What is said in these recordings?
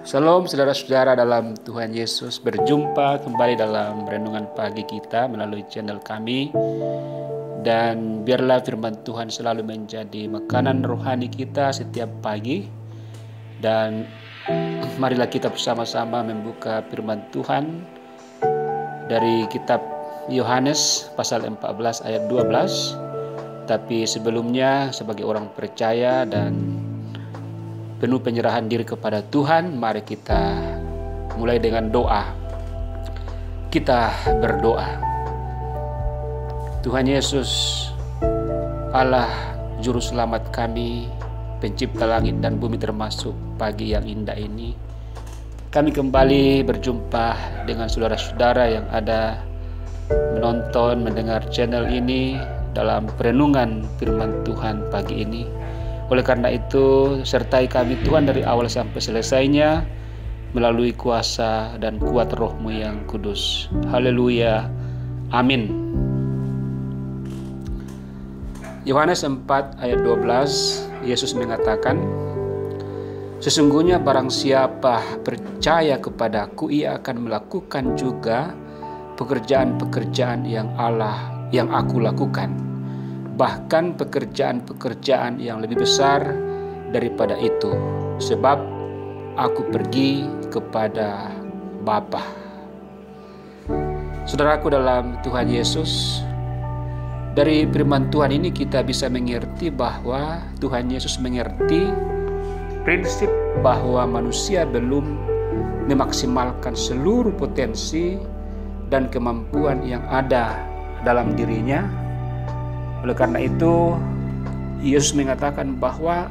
Salam saudara-saudara dalam Tuhan Yesus, berjumpa kembali dalam renungan pagi kita melalui channel kami. Dan biarlah firman Tuhan selalu menjadi makanan rohani kita setiap pagi. Dan marilah kita bersama-sama membuka firman Tuhan dari kitab Yohanes pasal 14 ayat 12. Tapi sebelumnya sebagai orang percaya dan penuh penyerahan diri kepada Tuhan, mari kita mulai dengan doa. Kita berdoa. Tuhan Yesus, Allah Juru Selamat kami, Pencipta langit dan bumi termasuk pagi yang indah ini, kami kembali berjumpa dengan saudara-saudara yang ada menonton, mendengar channel ini dalam perenungan firman Tuhan pagi ini. Oleh karena itu, sertai kami Tuhan dari awal sampai selesainya melalui kuasa dan kuat Roh-Mu yang kudus. Haleluya. Amin. Yohanes 4 ayat 12, Yesus mengatakan, "Sesungguhnya barang siapa percaya kepadaku, ia akan melakukan juga pekerjaan-pekerjaan yang aku lakukan. Bahkan pekerjaan-pekerjaan yang lebih besar daripada itu, sebab aku pergi kepada Bapa." Saudaraku dalam Tuhan Yesus, dari firman Tuhan ini kita bisa mengerti bahwa Tuhan Yesus mengerti prinsip bahwa manusia belum memaksimalkan seluruh potensi dan kemampuan yang ada dalam dirinya. Oleh karena itu, Yesus mengatakan bahwa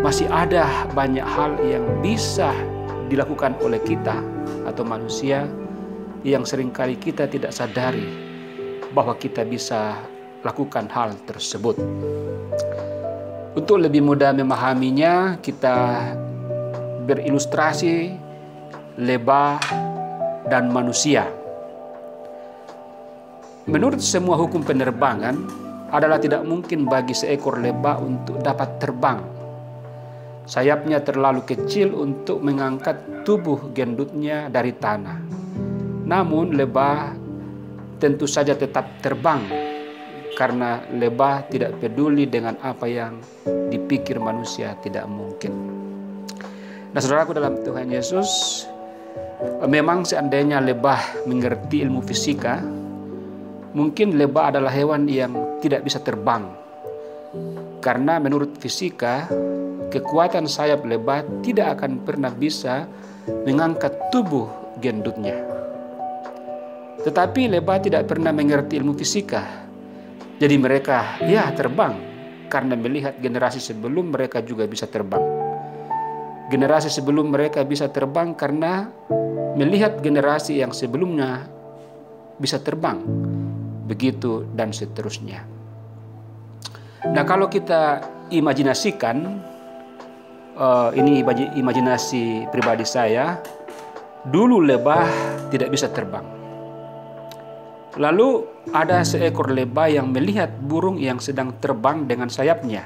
masih ada banyak hal yang bisa dilakukan oleh kita atau manusia yang seringkali kita tidak sadari bahwa kita bisa lakukan hal tersebut. Untuk lebih mudah memahaminya, kita berilustrasi lebah dan manusia. Menurut semua hukum penerbangan, adalah tidak mungkin bagi seekor lebah untuk dapat terbang. Sayapnya terlalu kecil untuk mengangkat tubuh gendutnya dari tanah. Namun lebah tentu saja tetap terbang, karena lebah tidak peduli dengan apa yang dipikir manusia tidak mungkin. Nah, saudaraku dalam Tuhan Yesus, memang seandainya lebah mengerti ilmu fisika, mungkin lebah adalah hewan yang tidak bisa terbang. Karena menurut fisika, kekuatan sayap lebah tidak akan pernah bisa mengangkat tubuh gendutnya. Tetapi lebah tidak pernah mengerti ilmu fisika. Jadi mereka terbang karena melihat generasi sebelum mereka juga bisa terbang. Generasi sebelum mereka bisa terbang karena melihat generasi yang sebelumnya bisa terbang. Begitu dan seterusnya. Nah, kalau kita imajinasikan, ini imajinasi pribadi saya, dulu lebah tidak bisa terbang. Lalu ada seekor lebah yang melihat burung yang sedang terbang dengan sayapnya.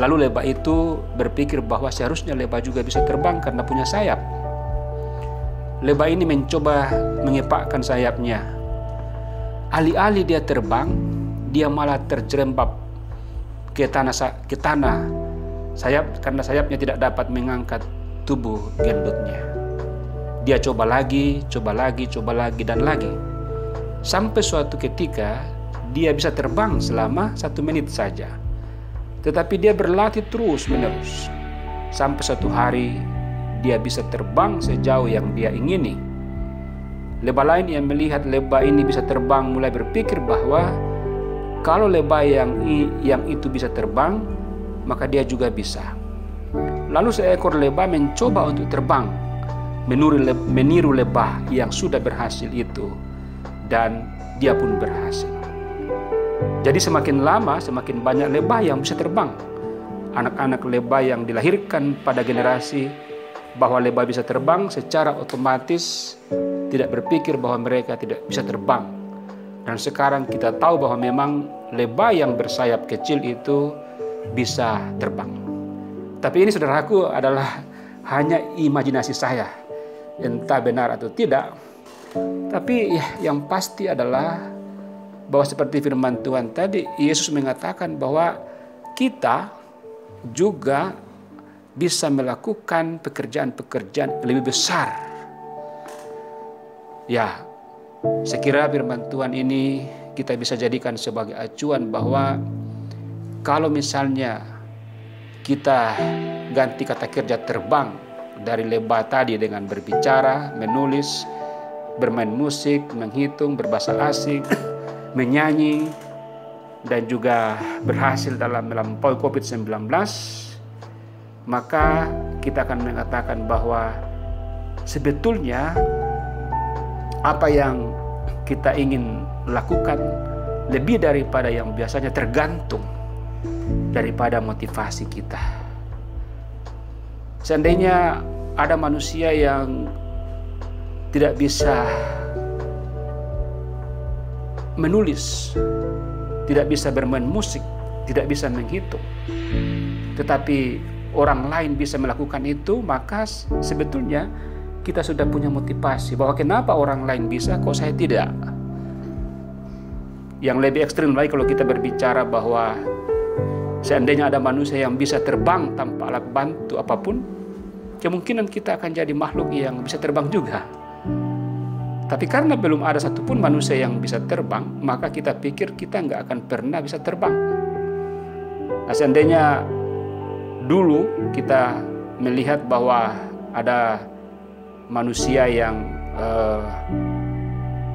Lalu lebah itu berpikir bahwa seharusnya lebah juga bisa terbang karena punya sayap. Lebah ini mencoba mengepakkan sayapnya. Alih-alih dia terbang, dia malah terjerembab ke tanah karena sayapnya tidak dapat mengangkat tubuh gendutnya. Dia coba lagi dan lagi. Sampai suatu ketika dia bisa terbang selama 1 menit saja. Tetapi dia berlatih terus-menerus. Sampai suatu hari dia bisa terbang sejauh yang dia ingini. Lebah lain yang melihat lebah ini bisa terbang mulai berpikir bahwa kalau lebah yang itu bisa terbang, maka dia juga bisa. Lalu seekor lebah mencoba untuk terbang, meniru lebah yang sudah berhasil itu, dan dia pun berhasil. Jadi semakin lama semakin banyak lebah yang bisa terbang. Anak-anak lebah yang dilahirkan pada generasi bahwa lebah bisa terbang secara otomatis tidak berpikir bahwa mereka tidak bisa terbang. Dan sekarang kita tahu bahwa memang lebah yang bersayap kecil itu bisa terbang. Tapi ini saudaraku adalah hanya imajinasi saya, entah benar atau tidak. Tapi yang pasti adalah bahwa seperti firman Tuhan tadi, Yesus mengatakan bahwa kita juga bisa melakukan pekerjaan-pekerjaan lebih besar. Ya, saya kira firman Tuhan ini kita bisa jadikan sebagai acuan bahwa kalau misalnya kita ganti kata kerja terbang dari lebah tadi dengan berbicara, menulis, bermain musik, menghitung, berbahasa asing, menyanyi, dan juga berhasil dalam melampaui COVID-19, maka kita akan mengatakan bahwa sebetulnya apa yang kita ingin lakukan lebih daripada yang biasanya tergantung daripada motivasi kita. Seandainya ada manusia yang tidak bisa menulis, tidak bisa bermain musik, tidak bisa menghitung, tetapi orang lain bisa melakukan itu, maka sebetulnya kita sudah punya motivasi bahwa kenapa orang lain bisa, kok saya tidak. Yang lebih ekstrim lagi kalau kita berbicara bahwa seandainya ada manusia yang bisa terbang tanpa alat bantu apapun, kemungkinan kita akan jadi makhluk yang bisa terbang juga. Tapi karena belum ada satupun manusia yang bisa terbang, maka kita pikir kita nggak akan pernah bisa terbang. Nah, seandainya dulu kita melihat bahwa ada manusia yang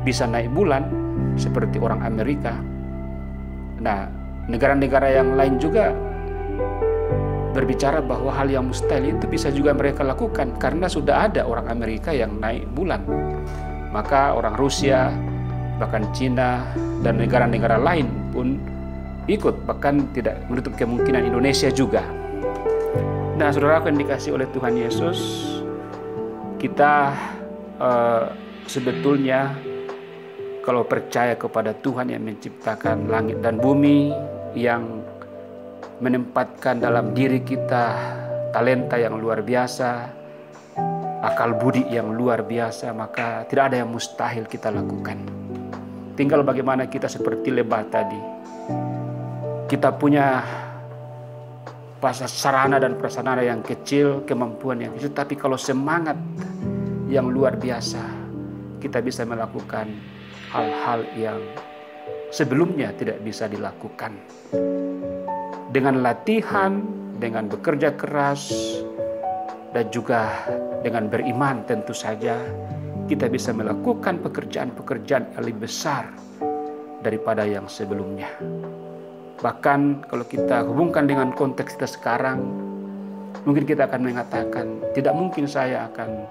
bisa naik bulan seperti orang Amerika. Nah, negara-negara yang lain juga berbicara bahwa hal yang mustahil itu bisa juga mereka lakukan karena sudah ada orang Amerika yang naik bulan. Maka orang Rusia, bahkan Cina dan negara-negara lain pun ikut, bahkan tidak menutup kemungkinan Indonesia juga. Nah, saudara yang dikasih oleh Tuhan Yesus, kita sebetulnya kalau percaya kepada Tuhan yang menciptakan langit dan bumi, yang menempatkan dalam diri kita talenta yang luar biasa, akal budi yang luar biasa, maka tidak ada yang mustahil kita lakukan. Tinggal bagaimana kita seperti lebah tadi. Kita punya sarana dan prasarana yang kecil, kemampuan yang kecil, tapi kalau semangat yang luar biasa, kita bisa melakukan hal-hal yang sebelumnya tidak bisa dilakukan. Dengan latihan, dengan bekerja keras, dan juga dengan beriman tentu saja kita bisa melakukan pekerjaan-pekerjaan yang lebih besar daripada yang sebelumnya. Bahkan kalau kita hubungkan dengan konteks kita sekarang, mungkin kita akan mengatakan tidak mungkin saya akan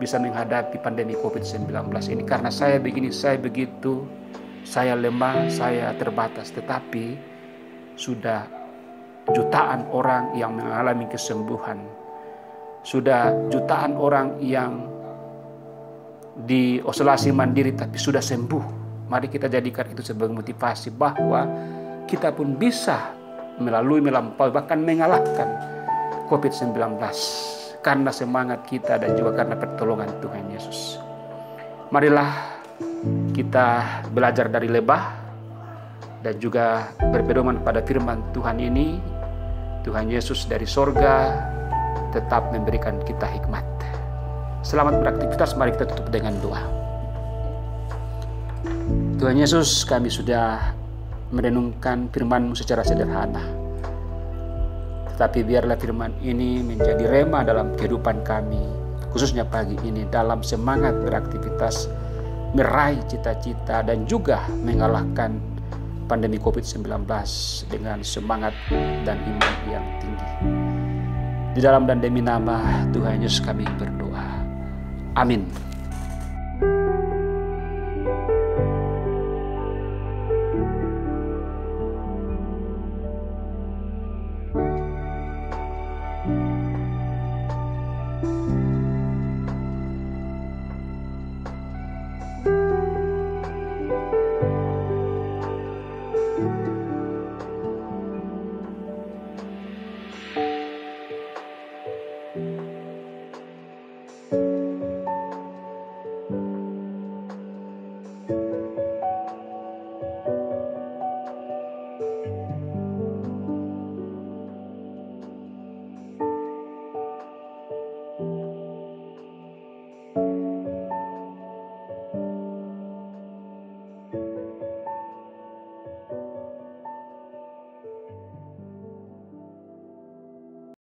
bisa menghadapi pandemi COVID-19 ini karena saya begini, saya begitu, saya lemah, saya terbatas. Tetapi sudah jutaan orang yang mengalami kesembuhan, sudah jutaan orang yang diisolasi mandiri tapi sudah sembuh. Mari kita jadikan itu sebagai motivasi bahwa kita pun bisa melampaui, bahkan mengalahkan COVID-19 karena semangat kita dan juga karena pertolongan Tuhan Yesus. Marilah kita belajar dari lebah dan juga berpedoman pada firman Tuhan ini. Tuhan Yesus dari sorga tetap memberikan kita hikmat. Selamat beraktivitas, mari kita tutup dengan doa. Tuhan Yesus, kami sudah merenungkan firman-Mu secara sederhana. Tetapi biarlah firman ini menjadi rema dalam kehidupan kami, khususnya pagi ini dalam semangat beraktivitas, meraih cita-cita dan juga mengalahkan pandemi COVID-19 dengan semangat dan iman yang tinggi. Di dalam dan demi nama Tuhan Yesus kami berdoa. Amin.